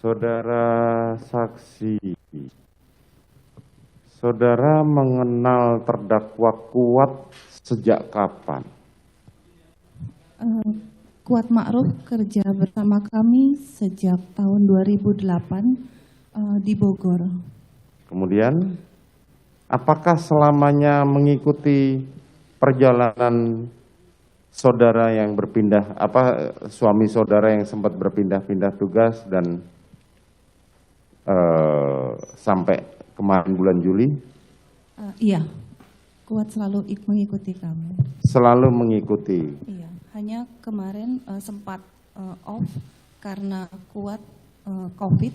Saudara saksi, saudara mengenal terdakwa Kuat sejak kapan? Kuat Ma'ruf kerja bersama kami sejak tahun 2008 di Bogor. Kemudian, apakah selamanya mengikuti perjalanan saudara yang berpindah, suami saudara yang sempat berpindah-pindah tugas dan sampai kemarin bulan Juli? Iya, Kuat selalu mengikuti kami. Selalu mengikuti. Iya, hanya kemarin sempat off karena Kuat COVID.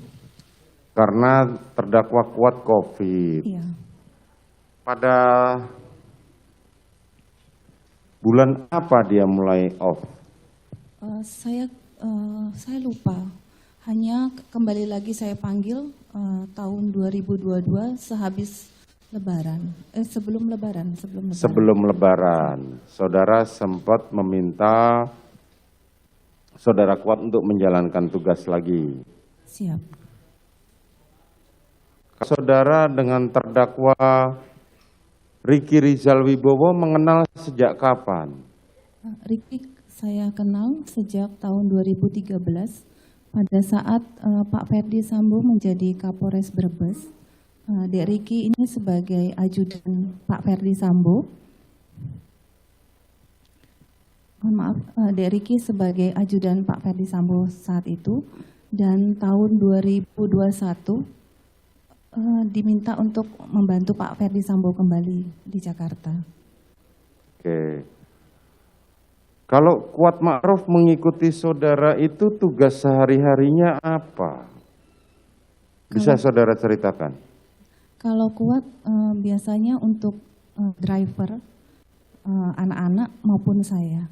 Karena terdakwa Kuat COVID. Iya. Pada bulan apa dia mulai off? Saya lupa. Hanya kembali lagi saya panggil tahun 2022 sehabis Lebaran. Sebelum Lebaran. Sebelum Lebaran, saudara sempat meminta saudara Kuat untuk menjalankan tugas lagi. Siap. Saudara dengan terdakwa Ricky Rizal Wibowo mengenal sejak kapan? Ricky saya kenal sejak tahun 2013 pada saat Pak Ferdi Sambo menjadi Kapolres Brebes. Dek Ricky ini sebagai ajudan Pak Ferdi Sambo. Mohon maaf, Dek Ricky sebagai ajudan Pak Ferdi Sambo saat itu. Dan tahun 2021 diminta untuk membantu Pak Ferdi Sambo kembali di Jakarta. Oke. Kalau Kuat Ma'ruf mengikuti saudara itu tugas sehari-harinya apa? Bisa saudara ceritakan? Kalau Kuat biasanya untuk driver anak-anak maupun saya.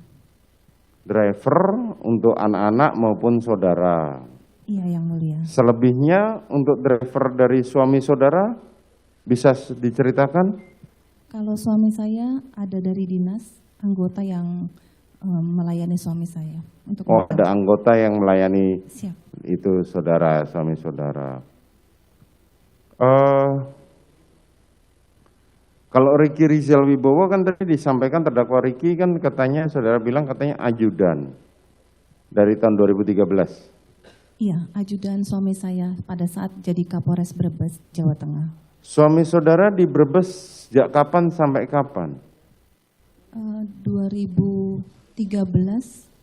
Driver untuk anak-anak maupun saudara. Iya, Yang Mulia. Selebihnya untuk driver dari suami saudara bisa diceritakan? Kalau suami saya ada dari dinas, anggota yang melayani suami saya. Ada anggota yang melayani. Siap. Itu saudara, suami saudara. Kalau Ricky Rizal Wibowo kan tadi disampaikan terdakwa Ricky kan katanya, saudara bilang katanya ajudan dari tahun 2013. Iya, ajudan suami saya pada saat jadi Kapolres Brebes, Jawa Tengah. Suami saudara di Brebes sejak kapan sampai kapan? 2013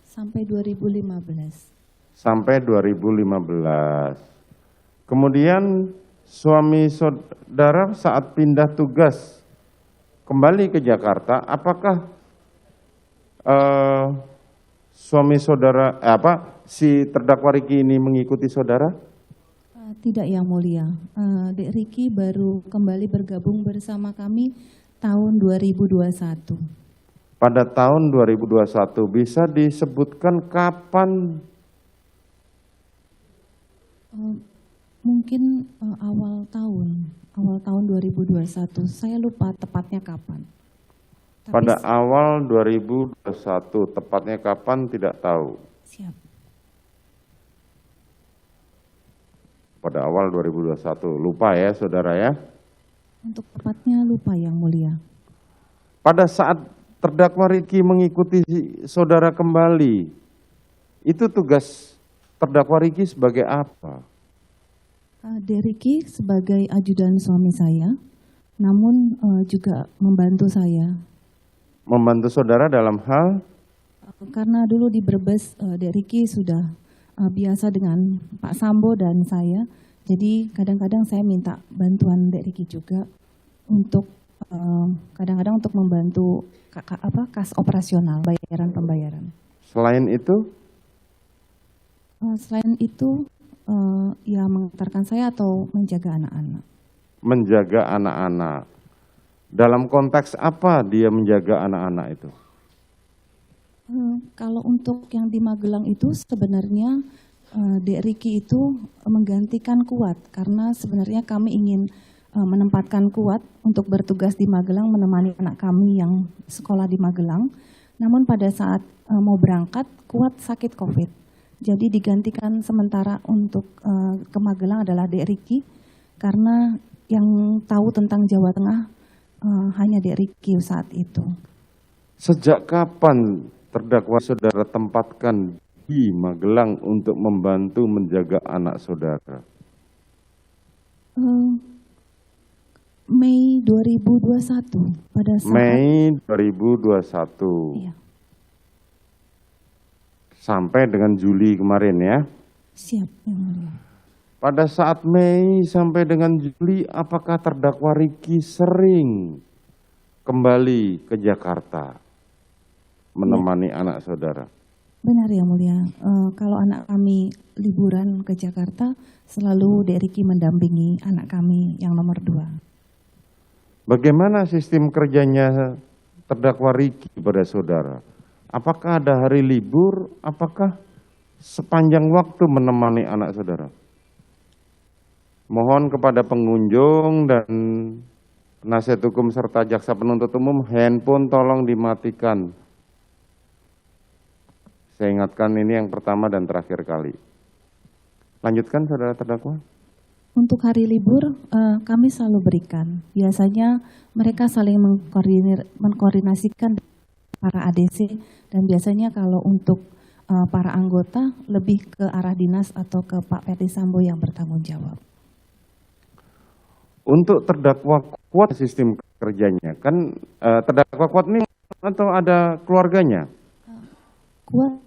sampai 2015. Sampai 2015. Kemudian suami saudara saat pindah tugas kembali ke Jakarta, apakah suami saudara, si terdakwa Ricky ini mengikuti saudara? Tidak, Yang Mulia. Dek Ricky baru kembali bergabung bersama kami tahun 2021. Pada tahun 2021, bisa disebutkan kapan? Mungkin awal tahun 2021. Saya lupa tepatnya kapan. Pada awal 2021, tepatnya kapan tidak tahu. Siap. Pada awal 2021, lupa ya saudara ya? Untuk tepatnya lupa, Yang Mulia. Pada saat terdakwa Ricky mengikuti saudara kembali, itu tugas terdakwa Ricky sebagai apa? Dek Ricky sebagai ajudan suami saya, namun juga membantu saya. Membantu saudara dalam hal? Karena dulu di Brebes, Dek Ricky sudah biasa dengan Pak Sambo dan saya, jadi kadang-kadang saya minta bantuan Dek Ricky juga untuk kadang-kadang untuk membantu kas operasional, pembayaran. Selain itu? Selain itu, ya mengantarkan saya atau menjaga anak-anak. Menjaga anak-anak. Dalam konteks apa dia menjaga anak-anak itu? Kalau untuk yang di Magelang itu sebenarnya Dek Ricky itu menggantikan Kuat karena sebenarnya kami ingin menempatkan Kuat untuk bertugas di Magelang menemani anak kami yang sekolah di Magelang. Namun pada saat mau berangkat Kuat sakit COVID Jadi digantikan sementara untuk ke Magelang adalah Dek Riki, karena yang tahu tentang Jawa Tengah hanya Dek Riki saat itu. Sejak kapan terdakwa saudara tempatkan di Magelang untuk membantu menjaga anak saudara? Mei 2021 pada saat Mei 2021 iya, sampai dengan Juli kemarin ya. siap Yang Mulia. Pada saat Mei sampai dengan Juli, apakah terdakwa Riki sering kembali ke Jakarta menemani anak saudara? Benar Yang Mulia. Kalau anak kami liburan ke Jakarta, selalu Dek Riki mendampingi anak kami yang nomor 2. Bagaimana sistem kerjanya terdakwa Riki pada saudara? Apakah ada hari libur? Apakah sepanjang waktu menemani anak saudara? Mohon kepada pengunjung dan penasihat hukum serta jaksa penuntut umum, handphone tolong dimatikan. Saya ingatkan ini yang pertama dan terakhir kali. Lanjutkan saudara terdakwa. Untuk hari libur kami selalu berikan. Biasanya mereka saling mengkoordinasikan para ADC, dan biasanya kalau untuk para anggota lebih ke arah dinas atau ke Pak Ferdi Sambo yang bertanggung jawab. Untuk terdakwa kuat sistem kerjanya, kan terdakwa kuat ini atau ada keluarganya? Kuat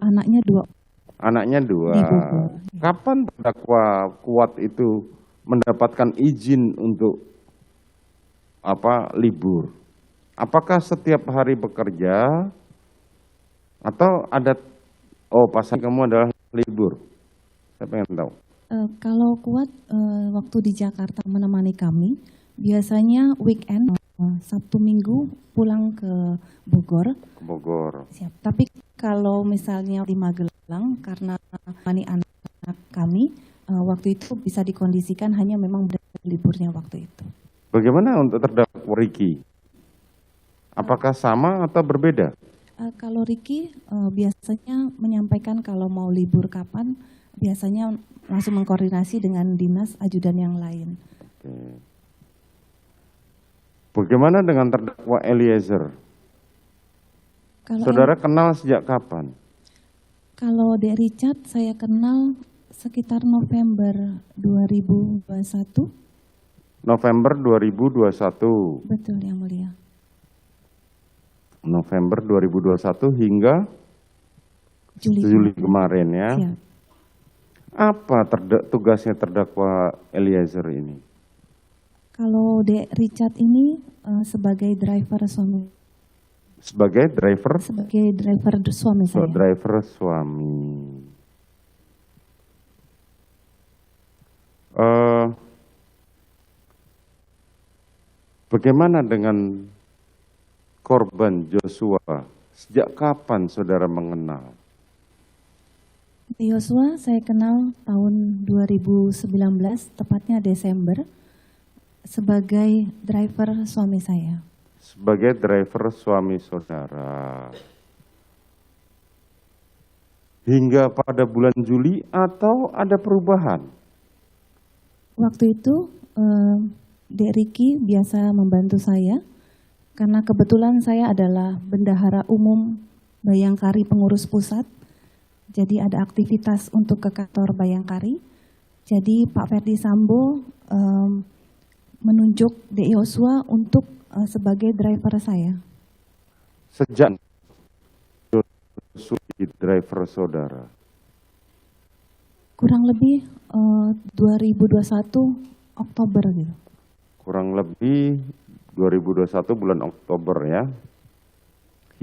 anaknya 2. Anaknya 2. Di Bogor. Kapan terdakwa kuat itu mendapatkan izin untuk libur? Apakah setiap hari bekerja atau ada pasangan kamu adalah libur? Saya pengen tahu. Kalau kuat waktu di Jakarta menemani kami, biasanya weekend Sabtu Minggu pulang ke Bogor. Ke Bogor. Siap. Tapi kalau misalnya di Magelang, karena menemani anak kami, waktu itu bisa dikondisikan hanya memang liburnya waktu itu. Bagaimana untuk terdakwa Riki? Apakah sama atau berbeda? Kalau Riki biasanya menyampaikan kalau mau libur kapan, biasanya langsung mengkoordinasi dengan dinas ajudan yang lain. Oke. Bagaimana dengan terdakwa Eliezer? Saudara kenal sejak kapan? Kalau Dek Richard saya kenal sekitar November 2021. November 2021. Betul Yang Mulia. November 2021 hingga Juli kemarin ya. Siap. Apa tugasnya terdakwa Eliezer ini? Kalau Dek Richard ini sebagai driver suami. Sebagai driver? Sebagai driver suami saya. Driver suami. Bagaimana dengan korban Joshua? Sejak kapan saudara mengenal? Joshua saya kenal tahun 2019, tepatnya Desember, sebagai driver suami saya. Sebagai driver suami saudara. Hingga pada bulan Juli atau ada perubahan? Waktu itu Dek Riki biasa membantu saya, karena kebetulan saya adalah bendahara umum Bayangkari Pengurus Pusat. Jadi ada aktivitas untuk ke kantor Bayangkari. Jadi Pak Ferdi Sambo menunjuk Dek Joshua untuk sebagai driver saya. Sejak Joshua driver saudara? Kurang lebih 2021 Oktober gitu. Kurang lebih 2021 bulan Oktober ya,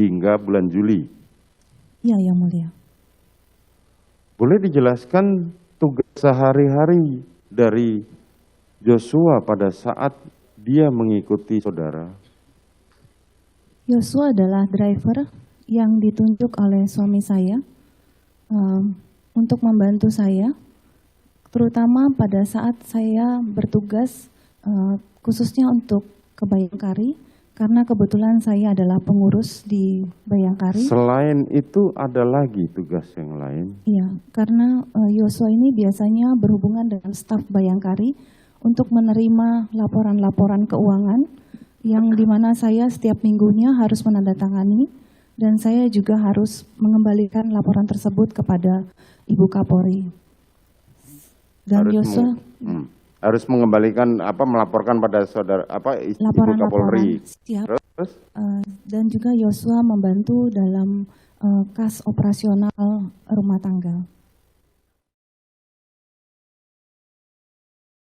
hingga bulan Juli. Iya Yang Mulia. Boleh dijelaskan tugas sehari-hari dari Joshua pada saat dia mengikuti saudara? Joshua adalah driver yang ditunjuk oleh suami saya untuk membantu saya, terutama pada saat saya bertugas khususnya untuk ke Bayangkari karena kebetulan saya adalah pengurus di Bayangkari. Selain itu ada lagi tugas yang lain? Iya, karena Yosua ini biasanya berhubungan dengan staf Bayangkari untuk menerima laporan-laporan keuangan yang dimana saya setiap minggunya harus menandatangani dan saya juga harus mengembalikan laporan tersebut kepada Ibu Kapolri. Dan Yosua harus mengembalikan melaporkan pada saudara Ibu Kapolri. Siap. Terus Dan juga Yosua membantu dalam kas operasional rumah tangga.